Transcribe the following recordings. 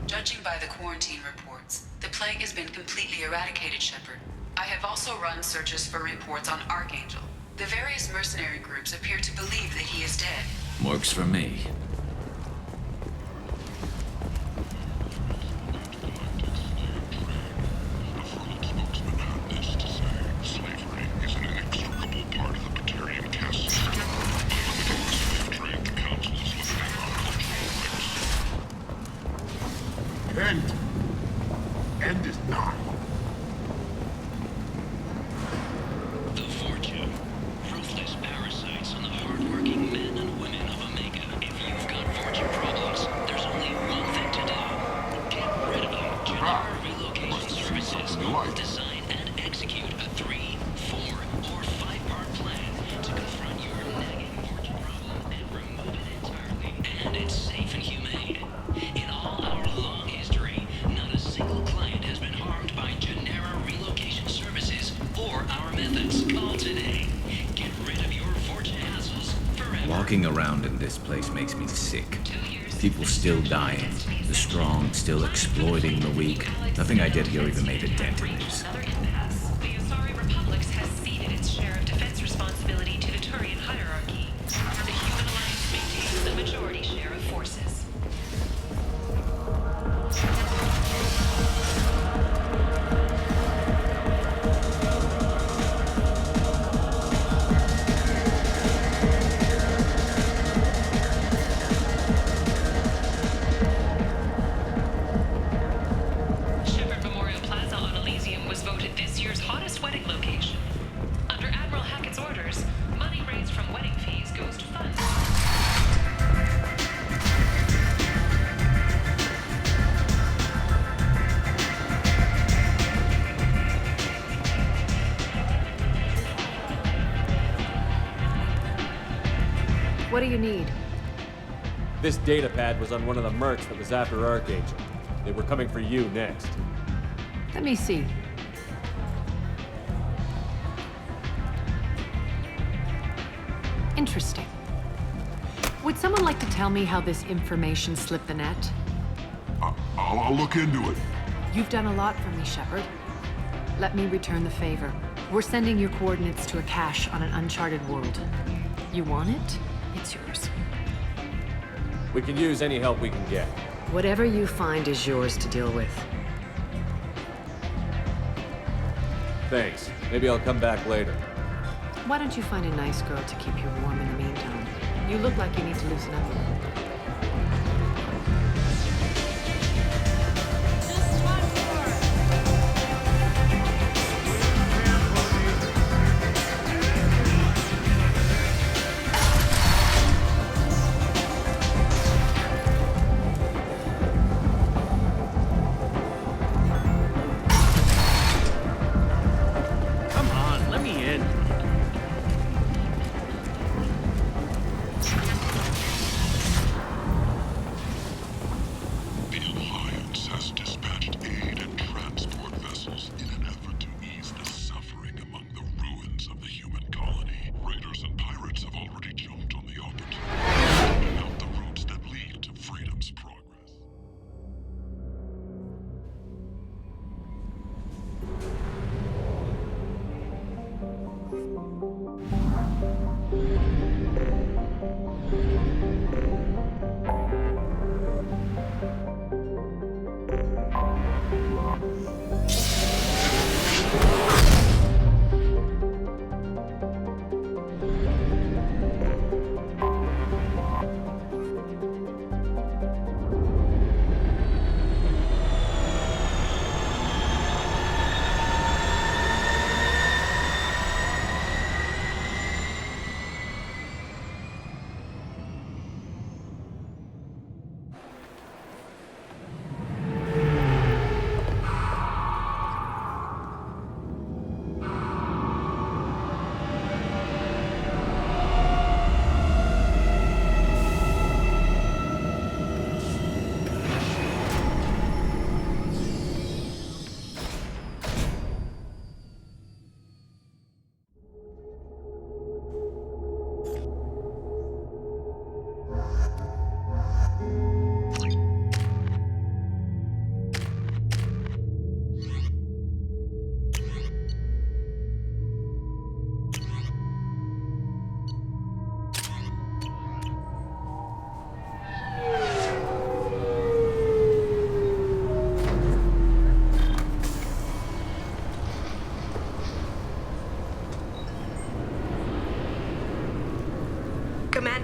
Judging by the quarantine reports, the plague has been completely eradicated, Shepard. I have also run searches for reports on Arcángel. The various mercenary groups appear to believe that he is dead. Works for me. End is not. The fortune. Ruthless parasites on the hard-working men and women of Omega. If you've got fortune problems, there's only one thing to do. Get rid of them. Genera Relocation Services will design and execute a 3, 4, or 5-part plan to confront your nagging fortune problem and remove it entirely. And it's safe and humane. In all our long history, not a single client has been harmed by Genera Relocation Services or our methods. Call today. Get rid of your fortune hassles forever. Walking around in this place makes me sick. People still dying. The strong still exploiting the weak. Nothing I did here even made a dent in this. Another impasse. The Asari Republics has ceded its share of defense responsibility to the Turian hierarchy. The Human Alliance maintains the majority share of forces. Shepard Memorial Plaza on Elysium was voted this year's hottest wedding location. Under Admiral Hackett's orders, money raised from wedding fees goes to funds. What do you need? This data pad was on one of the mercs that was after Arcángel. They were coming for you next. Let me see. Interesting. Would someone like to tell me how this information slipped the net? I'll look into it. You've done a lot for me, Shepard. Let me return the favor. We're sending your coordinates to a cache on an uncharted world. You want it? It's yours. We can use any help we can get. Whatever you find is yours to deal with. Thanks. Maybe I'll come back later. Why don't you find a nice girl to keep you warm in the meantime? You look like you need to loosen up a little.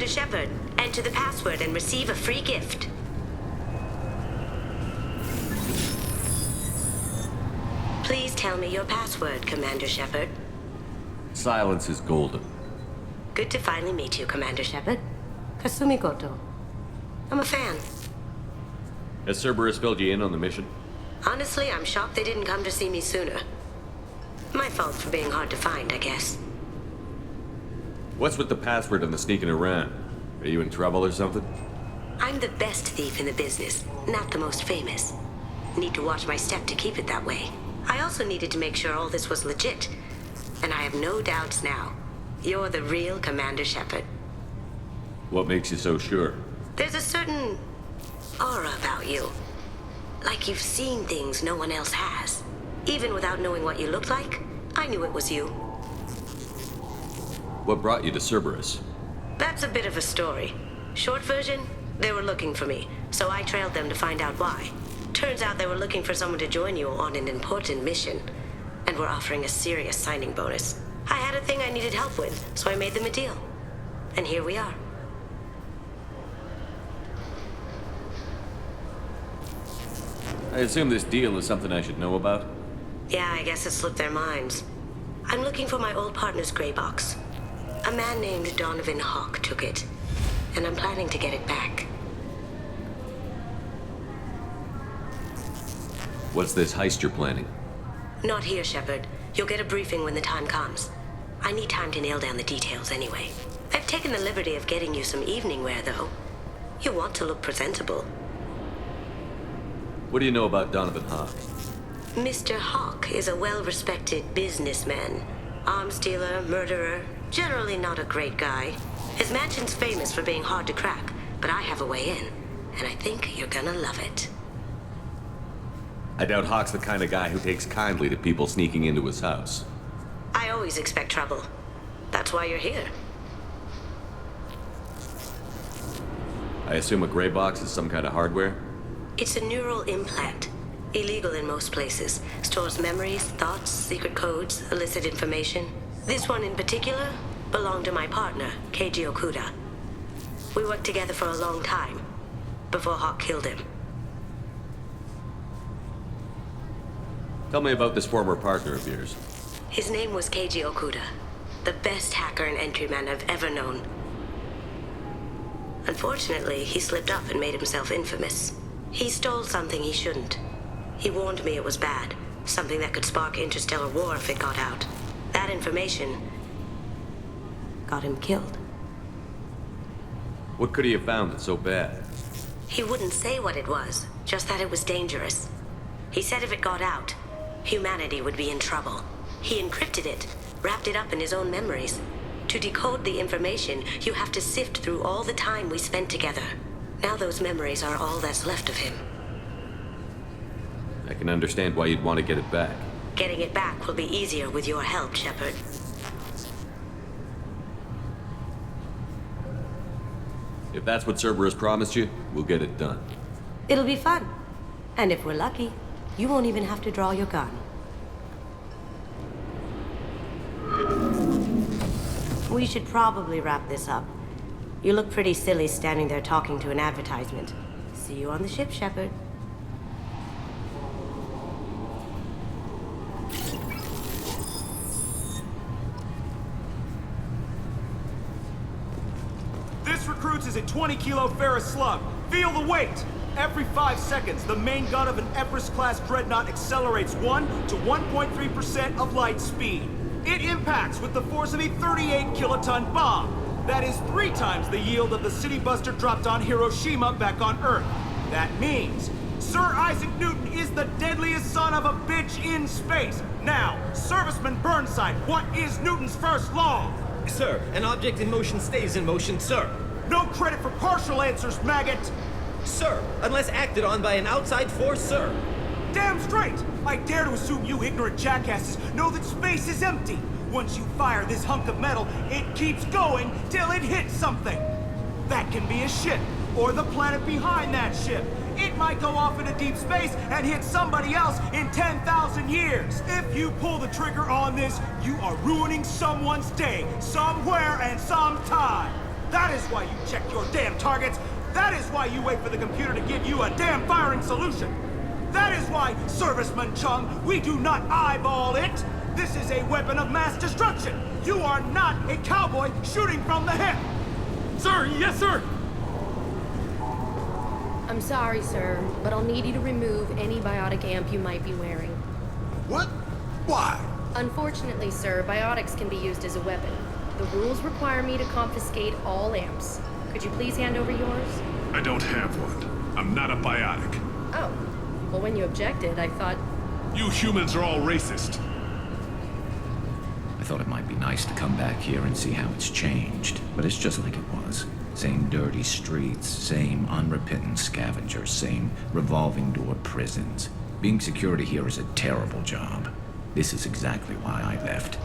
Commander Shepard. Enter the password and receive a free gift. Please tell me your password, Commander Shepard. Silence is golden. Good to finally meet you, Commander Shepard. Kasumi Goto. I'm a fan. Has Cerberus filled you in on the mission? Honestly, I'm shocked they didn't come to see me sooner. My fault for being hard to find, I guess. What's with the password and the sneaking around? Are you in trouble or something? I'm the best thief in the business, not the most famous. Need to watch my step to keep it that way. I also needed to make sure all this was legit. And I have no doubts now. You're the real Commander Shepard. What makes you so sure? There's a certain aura about you. Like you've seen things no one else has. Even without knowing what you looked like, I knew it was you. What brought you to Cerberus? That's a bit of a story. Short version, they were looking for me, so I trailed them to find out why. Turns out they were looking for someone to join you on an important mission, and were offering a serious signing bonus. I had a thing I needed help with, so I made them a deal. And here we are. I assume this deal is something I should know about? Yeah, I guess it slipped their minds. I'm looking for my old partner's gray box. A man named Donovan Hawk took it, and I'm planning to get it back. What's this heist you're planning? Not here, Shepard. You'll get a briefing when the time comes. I need time to nail down the details anyway. I've taken the liberty of getting you some evening wear, though. You want to look presentable. What do you know about Donovan Hawk? Mr. Hawk is a well-respected businessman. Arms dealer, murderer, generally not a great guy. His mansion's famous for being hard to crack, but I have a way in, and I think you're gonna love it. I doubt Hawk's the kind of guy who takes kindly to people sneaking into his house. I always expect trouble. That's why you're here. I assume a gray box is some kind of hardware? It's a neural implant. Illegal in most places. Stores memories, thoughts, secret codes, illicit information. This one in particular belonged to my partner, Keiji Okuda. We worked together for a long time, before Hawk killed him. Tell me about this former partner of yours. His name was Keiji Okuda, the best hacker and entryman I've ever known. Unfortunately, he slipped up and made himself infamous. He stole something he shouldn't. He warned me it was bad, something that could spark interstellar war if it got out. That information got him killed. What could he have found that's so bad? He wouldn't say what it was, just that it was dangerous. He said if it got out, humanity would be in trouble. He encrypted it, wrapped it up in his own memories. To decode the information, you have to sift through all the time we spent together. Now those memories are all that's left of him. I can understand why you'd want to get it back. Getting it back will be easier with your help, Shepard. If that's what Cerberus promised you, we'll get it done. It'll be fun. And if we're lucky, you won't even have to draw your gun. We should probably wrap this up. You look pretty silly standing there talking to an advertisement. See you on the ship, Shepard. This recruits is a 20-kilo ferrous slug. Feel the weight! Every 5 seconds, the main gun of an Everest-class dreadnought accelerates 1 to 1.3% of light speed. It impacts with the force of a 38-kiloton bomb. That is 3 times the yield of the city buster dropped on Hiroshima back on Earth. That means Sir Isaac Newton is the deadliest son of a bitch in space. Now, Serviceman Burnside, what is Newton's first law? Sir, an object in motion stays in motion, sir. No credit for partial answers, maggot! Sir, unless acted on by an outside force, sir. Damn straight! I dare to assume you ignorant jackasses know that space is empty. Once you fire this hunk of metal, it keeps going till it hits something. That can be a ship, or the planet behind that ship. It might go off into deep space and hit somebody else in 10,000 years. If you pull the trigger on this, you are ruining someone's day, somewhere and sometime. That is why you check your damn targets! That is why you wait for the computer to give you a damn firing solution! That is why, Serviceman Chung, we do not eyeball it! This is a weapon of mass destruction! You are not a cowboy shooting from the hip! Sir, yes, sir! I'm sorry, sir, but I'll need you to remove any biotic amp you might be wearing. What? Why? Unfortunately, sir, biotics can be used as a weapon. The rules require me to confiscate all amps. Could you please hand over yours? I don't have one. I'm not a biotic. Oh. Well, when you objected, I thought... You humans are all racist. I thought it might be nice to come back here and see how it's changed, but it's just like it was. Same dirty streets, same unrepentant scavengers, same revolving door prisons. Being security here is a terrible job. This is exactly why I left.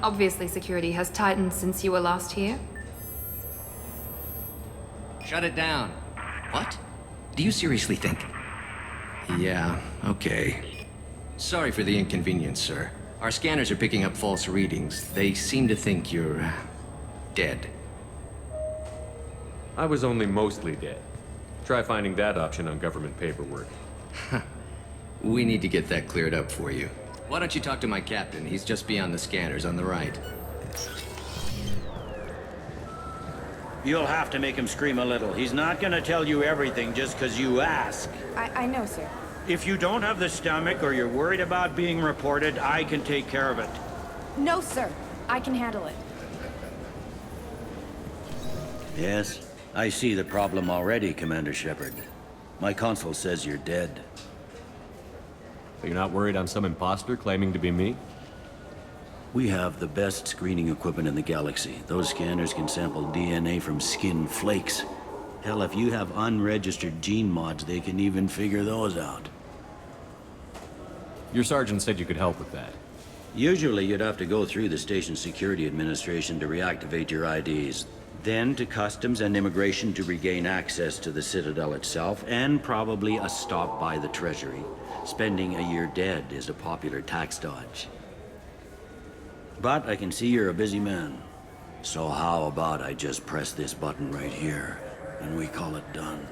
Obviously, security has tightened since you were last here. Shut it down. What? Do you seriously think? Yeah, okay. Sorry for the inconvenience, sir. Our scanners are picking up false readings. They seem to think you're... dead. I was only mostly dead. Try finding that option on government paperwork. We need to get that cleared up for you. Why don't you talk to my captain? He's just beyond the scanners on the right. You'll have to make him scream a little. He's not gonna tell you everything just because you ask. I know, sir. If you don't have the stomach or you're worried about being reported, I can take care of it. No, sir. I can handle it. Yes, I see the problem already, Commander Shepard. My console says you're dead. But you're not worried I'm some imposter claiming to be me? We have the best screening equipment in the galaxy. Those scanners can sample DNA from skin flakes. Hell, if you have unregistered gene mods, they can even figure those out. Your sergeant said you could help with that. Usually you'd have to go through the station security administration to reactivate your IDs. Then to Customs and Immigration to regain access to the Citadel itself, and probably a stop by the Treasury. Spending a year dead is a popular tax dodge. But I can see you're a busy man. So how about I just press this button right here, and we call it done?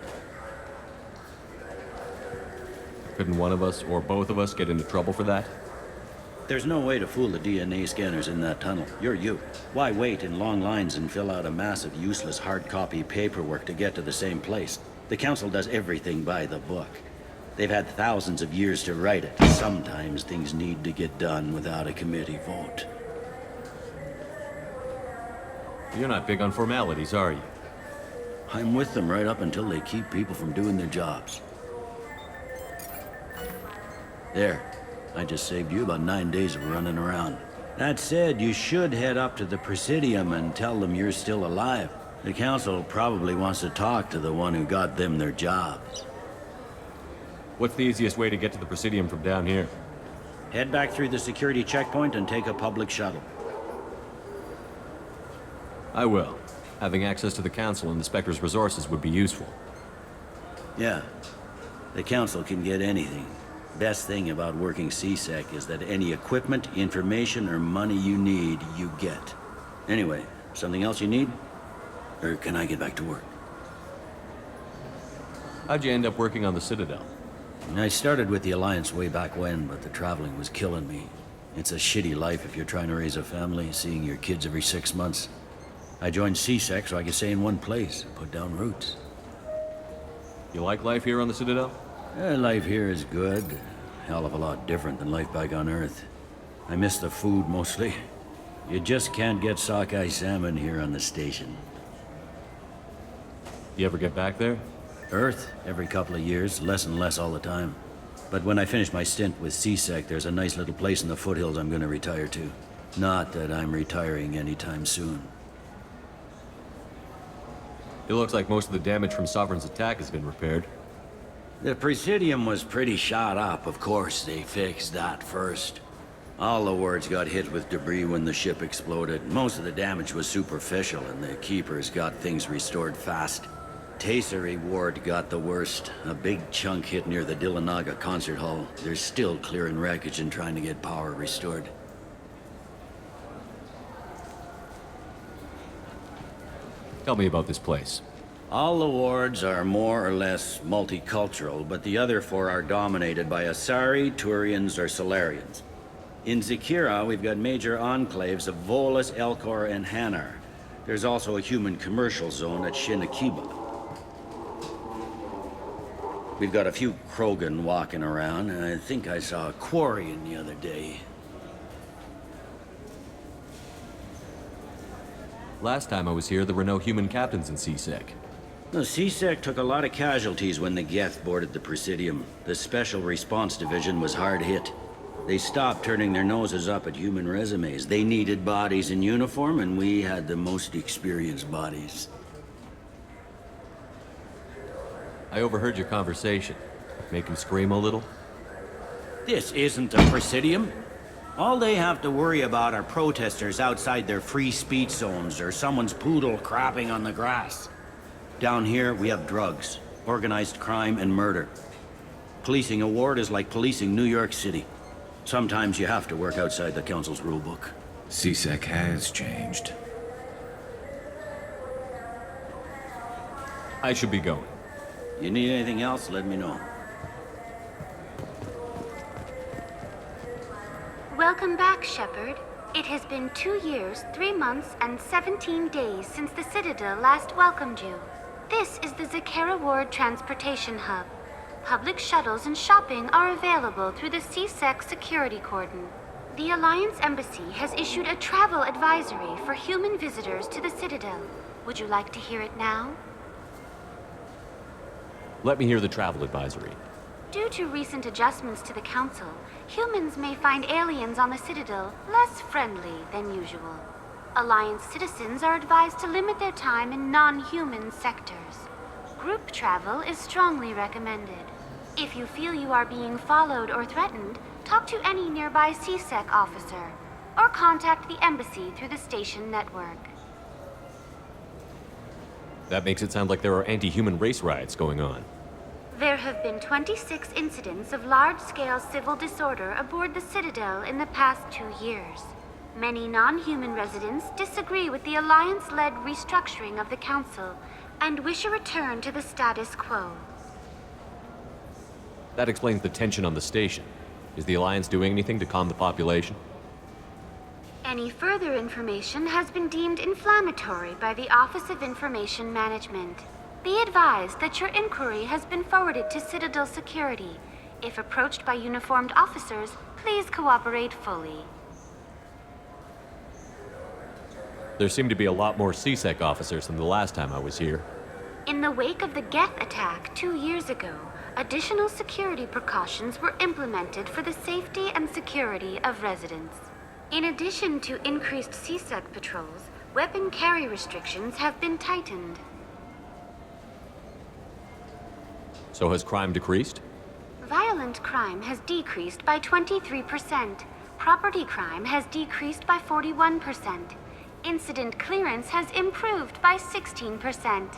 Couldn't one of us, or both of us, get into trouble for that? There's no way to fool the DNA scanners in that tunnel. You're you. Why wait in long lines and fill out a massive useless hard copy paperwork to get to the same place? The Council does everything by the book. They've had thousands of years to write it. Sometimes things need to get done without a committee vote. You're not big on formalities, are you? I'm with them right up until they keep people from doing their jobs. There. I just saved you about 9 days of running around. That said, you should head up to the Presidium and tell them you're still alive. The Council probably wants to talk to the one who got them their jobs. What's the easiest way to get to the Presidium from down here? Head back through the security checkpoint and take a public shuttle. I will. Having access to the Council and the Spectre's resources would be useful. Yeah. The Council can get anything. Best thing about working CSEC is that any equipment, information, or money you need, you get. Anyway, something else you need? Or can I get back to work? How'd you end up working on the Citadel? I started with the Alliance way back when, but the traveling was killing me. It's a shitty life if you're trying to raise a family, seeing your kids every 6 months. I joined CSEC so I could stay in one place and put down roots. You like life here on the Citadel? Life here is good. Hell of a lot different than life back on Earth. I miss the food mostly. You just can't get sockeye salmon here on the station. You ever get back there? Earth, every couple of years, less and less all the time. But when I finish my stint with CSEC, there's a nice little place in the foothills I'm gonna retire to. Not that I'm retiring anytime soon. It looks like most of the damage from Sovereign's attack has been repaired. The Presidium was pretty shot up, of course. They fixed that first. All the wards got hit with debris when the ship exploded. Most of the damage was superficial, and the Keepers got things restored fast. Tasery Ward got the worst. A big chunk hit near the Dillanaga concert hall. They're still clearing wreckage and trying to get power restored. Tell me about this place. All the wards are more or less multicultural, but the other four are dominated by Asari, Turians, or Solarians. In Zakira, we've got major enclaves of Volus, Elcor, and Hanar. There's also a human commercial zone at Shinakiba. We've got a few Krogan walking around, and I think I saw a Quarian the other day. Last time I was here, there were no human captains in CSEC. The CSEC took a lot of casualties when the Geth boarded the Presidium. The Special Response Division was hard hit. They stopped turning their noses up at human resumes. They needed bodies in uniform, and we had the most experienced bodies. I overheard your conversation. Make him scream a little? This isn't a Presidium. All they have to worry about are protesters outside their free speech zones or someone's poodle crapping on the grass. Down here, we have drugs, organized crime, and murder. Policing a ward is like policing New York City. Sometimes you have to work outside the Council's rulebook. CSEC has changed. I should be going. You need anything else, let me know. Welcome back, Shepard. It has been 2 years, 3 months, and 17 days since the Citadel last welcomed you. This is the Zakera Ward Transportation Hub. Public shuttles and shopping are available through the CSEC security cordon. The Alliance Embassy has issued a travel advisory for human visitors to the Citadel. Would you like to hear it now? Let me hear the travel advisory. Due to recent adjustments to the Council, humans may find aliens on the Citadel less friendly than usual. Alliance citizens are advised to limit their time in non-human sectors. Group travel is strongly recommended. If you feel you are being followed or threatened, talk to any nearby CSEC officer, or contact the embassy through the station network. That makes it sound like there are anti-human race riots going on. There have been 26 incidents of large-scale civil disorder aboard the Citadel in the past 2 years. Many non-human residents disagree with the Alliance-led restructuring of the Council and wish a return to the status quo. That explains the tension on the station. Is the Alliance doing anything to calm the population? Any further information has been deemed inflammatory by the Office of Information Management. Be advised that your inquiry has been forwarded to Citadel Security. If approached by uniformed officers, please cooperate fully. There seem to be a lot more CSEC officers than the last time I was here. In the wake of the Geth attack 2 years ago, additional security precautions were implemented for the safety and security of residents. In addition to increased CSEC patrols, weapon carry restrictions have been tightened. So has crime decreased? Violent crime has decreased by 23%. Property crime has decreased by 41%. Incident clearance has improved by 16%.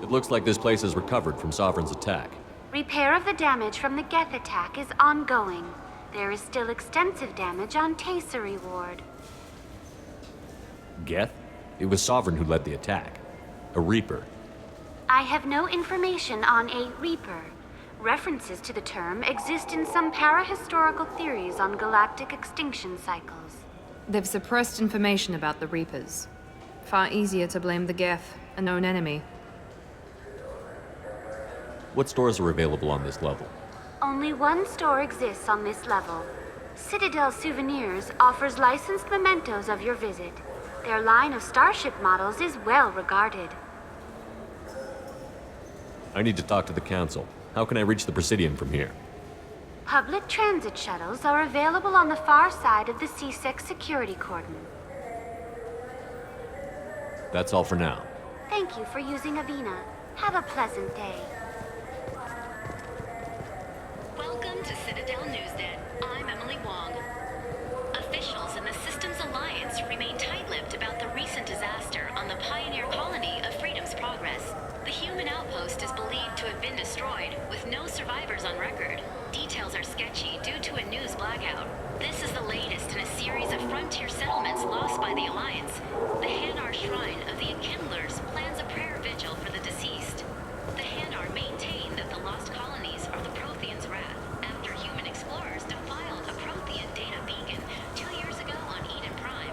It looks like this place has recovered from Sovereign's attack. Repair of the damage from the Geth attack is ongoing. There is still extensive damage on Tasery Ward. Geth? It was Sovereign who led the attack. A Reaper. I have no information on a Reaper. References to the term exist in some parahistorical theories on galactic extinction cycles. They've suppressed information about the Reapers. Far easier to blame the Geth, a known enemy. What stores are available on this level? Only one store exists on this level. Citadel Souvenirs offers licensed mementos of your visit. Their line of starship models is well regarded. I need to talk to the Council. How can I reach the Presidium from here? Public transit shuttles are available on the far side of the CSEC security cordon. That's all for now. Thank you for using Avina. Have a pleasant day. Welcome to Citadel Newsnet. I'm Emily Wong. Officials in the Systems Alliance remain tight-lipped about the recent recent disaster on the pioneer colony of Freedom's Progress. The human outpost is believed to have been destroyed, with no survivors on record. Details are sketchy due to a news blackout. This is the latest in a series of frontier settlements lost by the Alliance. The Hanar Shrine of the Enkindlers plans a prayer vigil for the deceased. The Hanar maintain that the lost colonies are the Protheans' wrath, after human explorers defiled a Prothean data beacon 2 years ago on Eden Prime.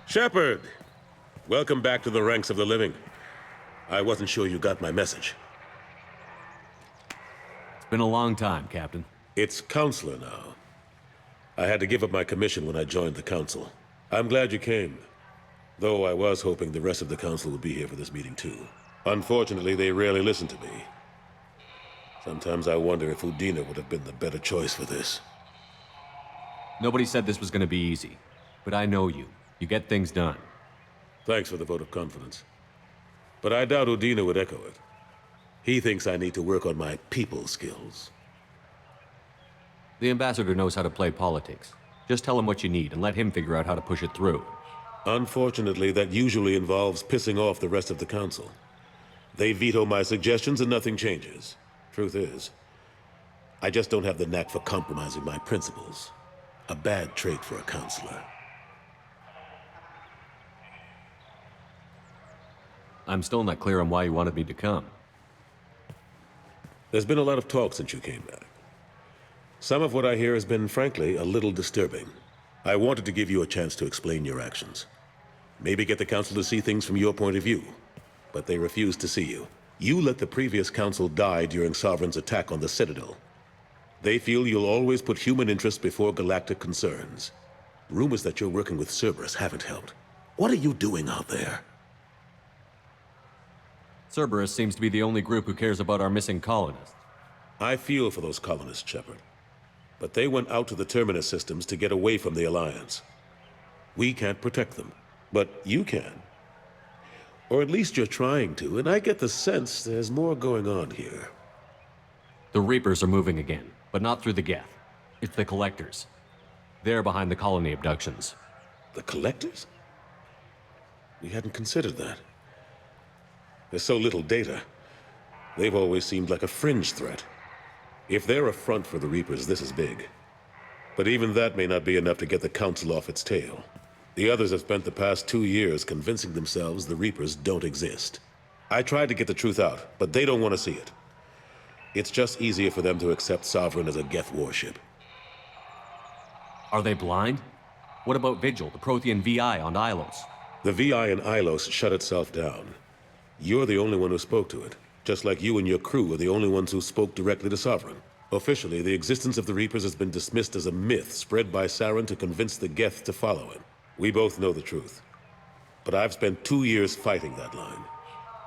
Shepard! Welcome back to the ranks of the living. I wasn't sure you got my message. It's been a long time, Captain. It's Counselor now. I had to give up my commission when I joined the Council. I'm glad you came. Though I was hoping the rest of the Council would be here for this meeting too. Unfortunately, they rarely listen to me. Sometimes I wonder if Udina would have been the better choice for this. Nobody said this was gonna be easy. But I know you. You get things done. Thanks for the vote of confidence. But I doubt Udina would echo it. He thinks I need to work on my people skills. The ambassador knows how to play politics. Just tell him what you need and let him figure out how to push it through. Unfortunately, that usually involves pissing off the rest of the Council. They veto my suggestions and nothing changes. Truth is, I just don't have the knack for compromising my principles. A bad trait for a counselor. I'm still not clear on why you wanted me to come. There's been a lot of talk since you came back. Some of what I hear has been, frankly, a little disturbing. I wanted to give you a chance to explain your actions. Maybe get the Council to see things from your point of view. But they refuse to see you. You let the previous Council die during Sovereign's attack on the Citadel. They feel you'll always put human interests before galactic concerns. Rumors that you're working with Cerberus haven't helped. What are you doing out there? Cerberus seems to be the only group who cares about our missing colonists. I feel for those colonists, Shepard. But they went out to the Terminus systems to get away from the Alliance. We can't protect them, but you can. Or at least you're trying to, and I get the sense there's more going on here. The Reapers are moving again, but not through the Geth. It's the Collectors. They're behind the colony abductions. The Collectors? We hadn't considered that. There's so little data. They've always seemed like a fringe threat. If they're a front for the Reapers, this is big. But even that may not be enough to get the Council off its tail. The others have spent the past 2 years convincing themselves the Reapers don't exist. I tried to get the truth out, but they don't want to see it. It's just easier for them to accept Sovereign as a Geth warship. Are they blind? What about Vigil, the Prothean VI on Ilos? The VI in Ilos shut itself down. You're the only one who spoke to it, just like you and your crew are the only ones who spoke directly to Sovereign. Officially, the existence of the Reapers has been dismissed as a myth spread by Saren to convince the Geth to follow him. We both know the truth. But I've spent 2 years fighting that line,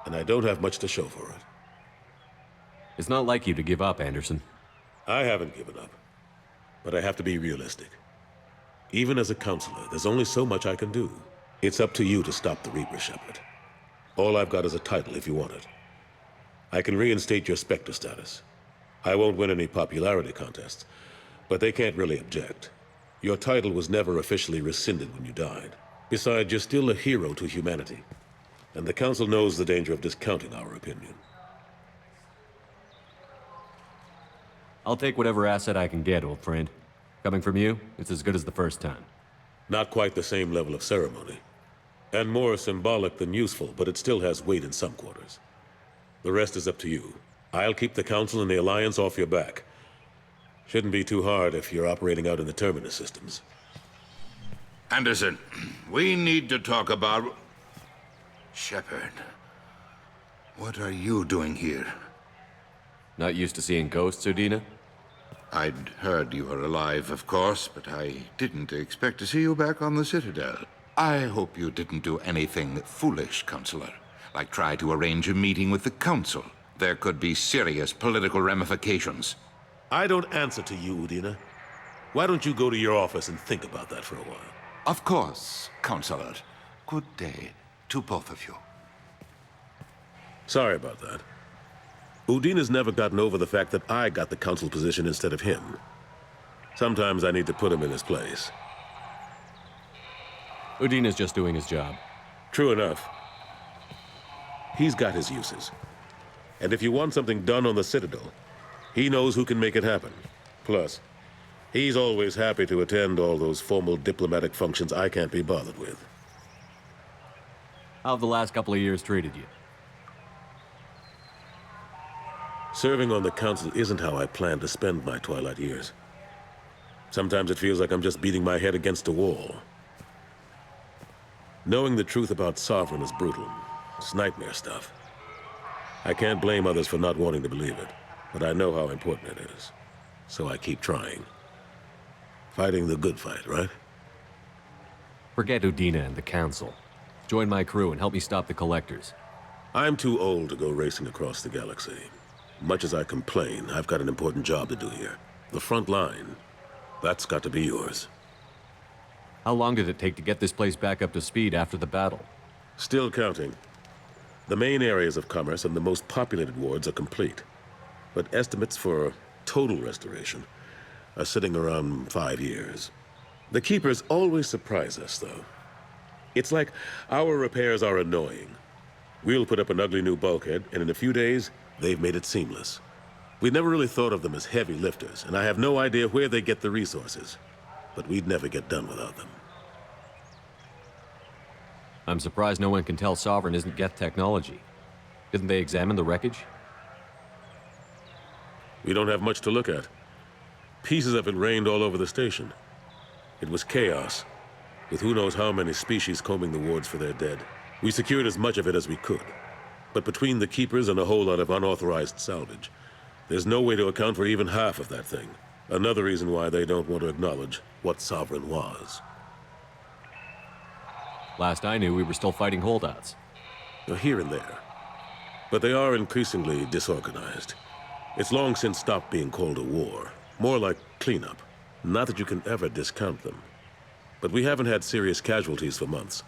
and I don't have much to show for it. It's not like you to give up, Anderson. I haven't given up, but I have to be realistic. Even as a counselor, there's only so much I can do. It's up to you to stop the Reaper, Shepard. All I've got is a title if you want it. I can reinstate your Spectre status. I won't win any popularity contests, but they can't really object. Your title was never officially rescinded when you died. Besides, you're still a hero to humanity. And the Council knows the danger of discounting our opinion. I'll take whatever asset I can get, old friend. Coming from you, it's as good as the first time. Not quite the same level of ceremony. And more symbolic than useful, but it still has weight in some quarters. The rest is up to you. I'll keep the Council and the Alliance off your back. Shouldn't be too hard if you're operating out in the Terminus systems. Anderson, we need to talk about... Shepard, what are you doing here? Not used to seeing ghosts, Udina? I'd heard you were alive, of course, but I didn't expect to see you back on the Citadel. I hope you didn't do anything foolish, Counselor, like try to arrange a meeting with the Council. There could be serious political ramifications. I don't answer to you, Udina. Why don't you go to your office and think about that for a while? Of course, Counselor. Good day. To both of you. Sorry about that. Udina's never gotten over the fact that I got the council position instead of him. Sometimes I need to put him in his place. Udina's just doing his job. True enough. He's got his uses. And if you want something done on the Citadel, he knows who can make it happen. Plus, he's always happy to attend all those formal diplomatic functions I can't be bothered with. How have the last couple of years treated you? Serving on the council isn't how I plan to spend my twilight years. Sometimes it feels like I'm just beating my head against a wall. Knowing the truth about Sovereign is brutal. It's nightmare stuff. I can't blame others for not wanting to believe it, but I know how important it is. So I keep trying. Fighting the good fight, right? Forget Udina and the Council. Join my crew and help me stop the Collectors. I'm too old to go racing across the galaxy. Much as I complain, I've got an important job to do here. The front line. That's got to be yours. How long did it take to get this place back up to speed after the battle? Still counting. The main areas of commerce and the most populated wards are complete. But estimates for total restoration are sitting around 5 years. The Keepers always surprise us, though. It's like our repairs are annoying. We'll put up an ugly new bulkhead, and in a few days, they've made it seamless. We never really thought of them as heavy lifters, and I have no idea where they get the resources. But we'd never get done without them. I'm surprised no one can tell Sovereign isn't Geth technology. Didn't they examine the wreckage? We don't have much to look at. Pieces of it rained all over the station. It was chaos, with who knows how many species combing the wards for their dead. We secured as much of it as we could. But between the Keepers and a whole lot of unauthorized salvage, there's no way to account for even half of that thing. Another reason why they don't want to acknowledge what Sovereign was. Last I knew, we were still fighting holdouts. Here and there. But they are increasingly disorganized. It's long since stopped being called a war. More like cleanup. Not that you can ever discount them. But we haven't had serious casualties for months.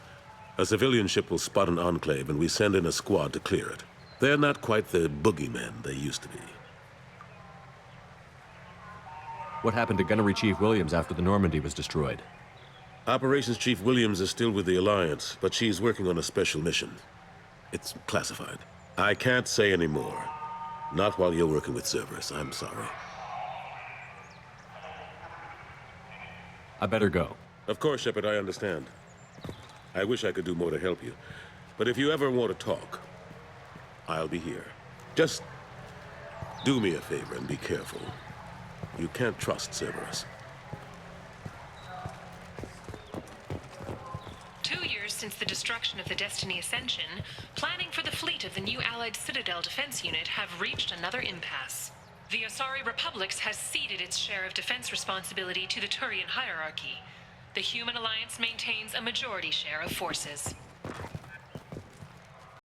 A civilian ship will spot an enclave and we send in a squad to clear it. They're not quite the boogeymen they used to be. What happened to Gunnery Chief Williams after the Normandy was destroyed? Operations Chief Williams is still with the Alliance, but she's working on a special mission. It's classified. I can't say any more. Not while you're working with Cerberus, I'm sorry. I better go. Of course, Shepard, I understand. I wish I could do more to help you. But if you ever want to talk, I'll be here. Just do me a favor and be careful. You can't trust Cerberus. 2 years since the destruction of the Destiny Ascension, planning for the fleet of the new Allied Citadel Defense Unit have reached another impasse. The Asari Republics has ceded its share of defense responsibility to the Turian hierarchy. The Human Alliance maintains a majority share of forces.